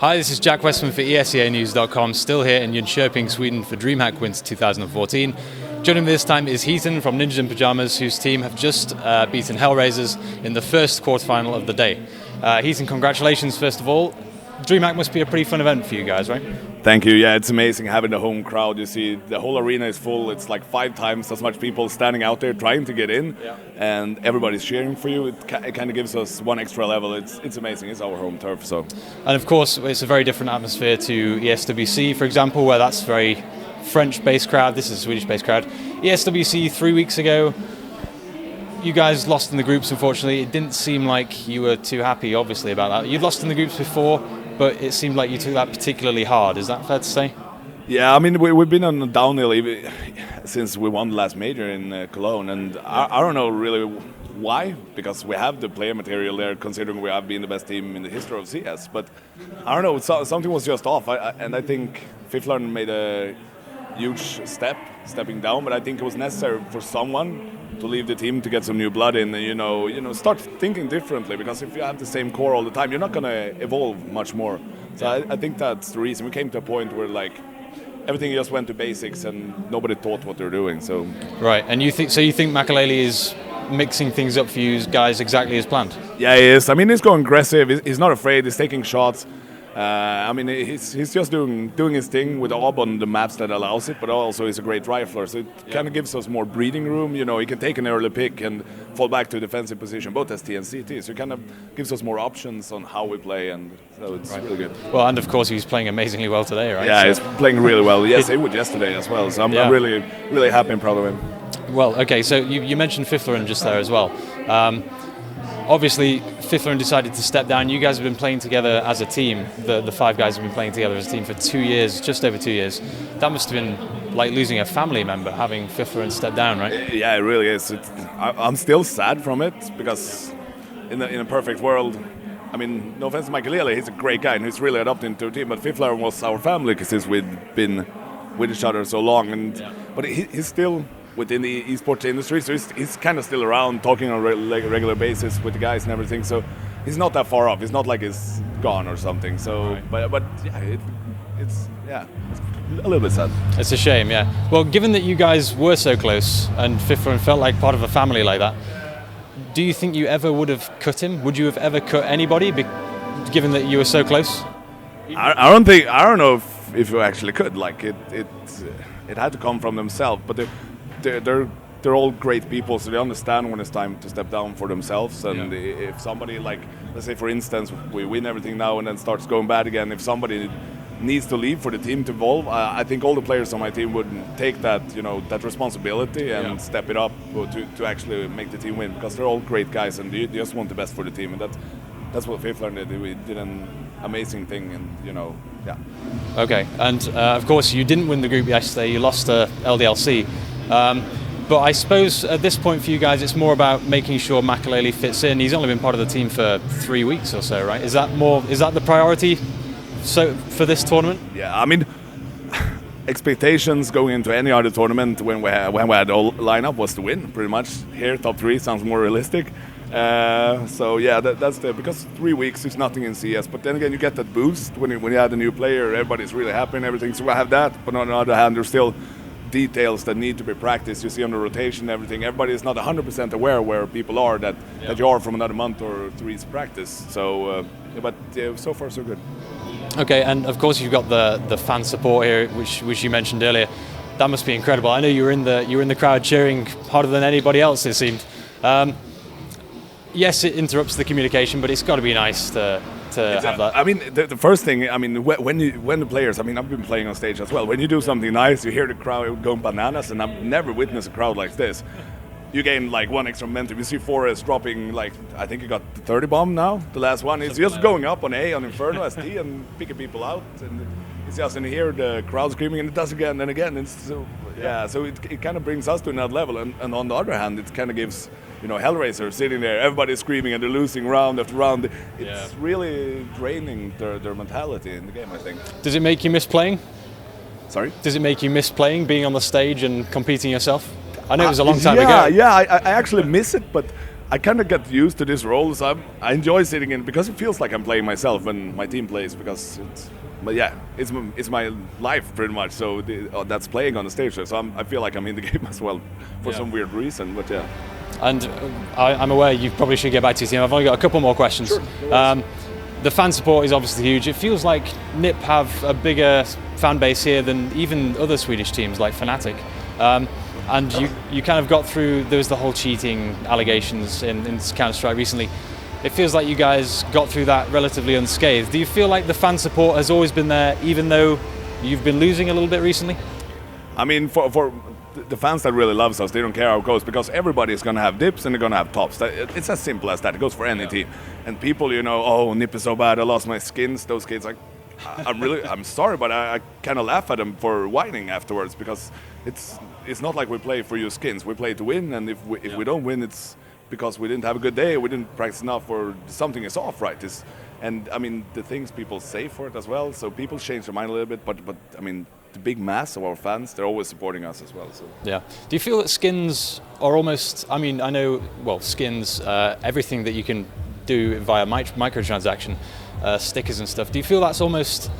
Hi, this is Jack Westman for ESEAnews.com, still here in Jönköping, Sweden for DreamHack Winter 2014. Joining me this time is HeatoN from Ninjas in Pyjamas, whose team have just beaten Hellraisers in the first quarterfinal of the day. HeatoN, congratulations first of all. DreamHack must be a pretty fun event for you guys, right? Thank you. Yeah, it's amazing having the home crowd. You see, the whole arena is full. It's like 5 times as much people standing out there trying to get in, and everybody's cheering for you. It kind of gives us one extra level. It's amazing. It's our home turf. So, and of course, it's a very different atmosphere to ESWC, for example, where that's a very French-based crowd. This is a Swedish-based crowd. ESWC 3 weeks ago, you guys lost in the groups, unfortunately. It didn't seem like you were too happy, obviously, about that. You'd lost in the groups before, but it seemed like you took that particularly hard. Is that fair to say? Yeah, I mean, we've been on a downhill since we won the last major in Cologne, and I don't know really why, because we have the player material there, considering we have been the best team in the history of CS. But I don't know, something was just off, and I think Fifflaren made a huge stepping down, but I think it was necessary for someone to leave the team to get some new blood in, and you know, start thinking differently. Because if you have the same core all the time, you're not gonna evolve much more. So I think that's the reason we came to a point where like everything just went to basics and nobody thought what they're doing. So right, and you think Makelele is mixing things up for you guys exactly as planned? Yeah, he is. I mean, he's going aggressive. He's not afraid. He's taking shots. I mean, he's just doing his thing with AWB on the maps that allows it, but also he's a great rifler, so it kind of gives us more breathing room. You know, he can take an early pick and fall back to a defensive position, both ST and CT, so it kind of gives us more options on how we play, and so it's really good. Well, and of course he's playing amazingly well today, right? Yeah, he's playing really well. Yes, he would yesterday as well, so I'm really, really happy and proud of him. Well, okay, so you mentioned Fifflaren just there as well. Obviously, Fifflaren decided to step down. You guys have been playing together as a team. The 5 guys have been playing together as a team for 2 years, just over 2 years. That must have been like losing a family member, having Fifflaren step down, right? Yeah, it really is. I'm still sad from it, because in a perfect world, I mean, no offense to Makelele, he's a great guy and he's really adopted into a team, but Fifflaren was our family because we've been with each other so long. But he's still within the esports industry, so he's kind of still around, talking on a regular basis with the guys and everything. So he's not that far off. It's not like he's gone or something. So, but yeah, it's a little bit sad. It's a shame, yeah. Well, given that you guys were so close and Fifflaren felt like part of a family like that, do you think you ever would have cut him? Would you have ever cut anybody, given that you were so close? I don't know if you actually could. Like it had to come from themselves, but they're all great people, so they understand when it's time to step down for themselves. And if somebody, like, let's say for instance, we win everything now and then starts going bad again, if somebody needs to leave for the team to evolve, I think all the players on my team would take that, that responsibility and step it up to actually make the team win, because they're all great guys and they just want the best for the team, and that's what Fifflaren did. We did an amazing thing, and Okay, and of course you didn't win the group yesterday. You lost to LDLC. But I suppose at this point for you guys, it's more about making sure Makelele fits in. He's only been part of the team for 3 weeks or so, right? Is that the priority for this tournament? Yeah, I mean, expectations going into any other tournament when we had all lineup was to win, pretty much. Here, top 3 sounds more realistic. So yeah, that's because 3 weeks is nothing in CS. But then again, you get that boost when you add a new player. Everybody's really happy and everything. So I have that. But on the other hand, there's still details that need to be practiced. You see on the rotation and everything, everybody is not 100% aware where people are that you are from another month or 3's practice. So but so far so good. Okay, and of course you've got the fan support here, which you mentioned earlier. That must be incredible. I know you were in the crowd cheering harder than anybody else, it seemed. Yes, it interrupts the communication, but it's got to be nice to have that. I mean, the first thing, I mean, when the players, I mean, I've been playing on stage as well. When you do something nice, you hear the crowd going bananas, and I've never witnessed a crowd like this. You gain like one extra momentum. You see Forrest dropping, like, I think he got the 30 bomb now. The last one, he's just going up on A on Inferno ST and picking people out, and it's just, and you hear the crowd screaming, and it does again and again. It's so so it kind of brings us to another level, and on the other hand, it kind of gives, Hellraiser sitting there, everybody's screaming and they're losing round after round. It's really draining their mentality in the game, I think. Does it make you miss playing? Sorry? Does it make you miss playing, being on the stage and competing yourself? I know it was a long time ago. Yeah, I actually miss it, but I kind of get used to this role, so I enjoy sitting in because it feels like I'm playing myself when my team plays. Because it's my life pretty much. So that's playing on the stage. So I feel like I'm in the game as well for some weird reason. But yeah. And I'm aware you probably should get back to your team. I've only got a couple more questions. Sure. The fan support is obviously huge. It feels like NIP have a bigger fan base here than even other Swedish teams like Fnatic. And you kind of got through, there was the whole cheating allegations in Counter-Strike recently. It feels like you guys got through that relatively unscathed. Do you feel like the fan support has always been there, even though you've been losing a little bit recently? I mean, for the fans that really loves us, they don't care how it goes, because everybody is going to have dips and they're going to have tops. It's as simple as that. It goes for any team. And people, oh, NIP is so bad, I lost my skins. Those kids, like, I'm sorry, but I kind of laugh at them for whining afterwards, because it's not like we play for your skins. We play to win, and if we don't win, it's because we didn't have a good day, we didn't practice enough, or something is off, right? And I mean, the things people say for it as well. So people change their mind a little bit, but I mean, the big mass of our fans, they're always supporting us as well. So. Yeah. Do you feel that skins are almost? I mean, I know. Well, skins, everything that you can do via microtransaction, stickers and stuff. Do you feel that's almost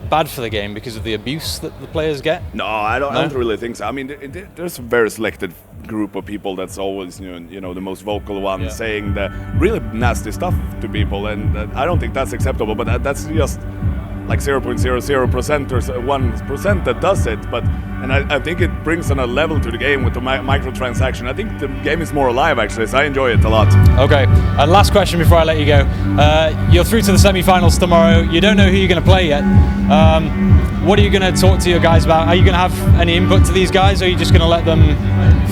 bad for the game because of the abuse that the players get? No, I don't really think so. I mean, there's a very selected group of people that's always, the most vocal one, saying the really nasty stuff to people, and I don't think that's acceptable. But that's just like 0.00% or 1% that does it. And I think it brings on a level to the game with the microtransaction. I think the game is more alive, actually, so I enjoy it a lot. Okay, and last question before I let you go. You're through to the semi-finals tomorrow. You don't know who you're going to play yet. What are you going to talk to your guys about? Are you going to have any input to these guys, or are you just going to let them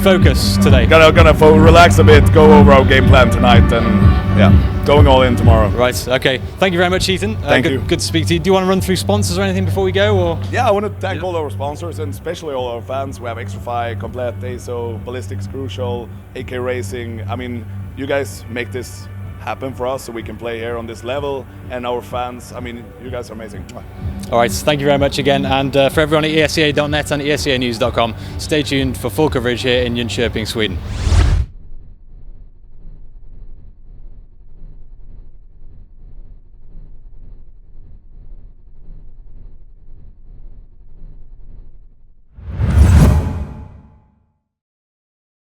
focus today? Gonna relax a bit, go over our game plan tonight, and going all in tomorrow. Right, okay. Thank you very much, HeatoN. Thank you. Good to speak to you. Do you want to run through sponsors or anything before we go? Or? Yeah, I want to thank all our sponsors, and especially all our fans. We have Extrafy, Komplett, ASO, Ballistics, Crucial, AK Racing. I mean, you guys make this happen for us so we can play here on this level, and our fans, I mean, you guys are amazing. All right, thank you very much again, and for everyone at esca.net and escanews.com, stay tuned for full coverage here in Jönköping, Sweden.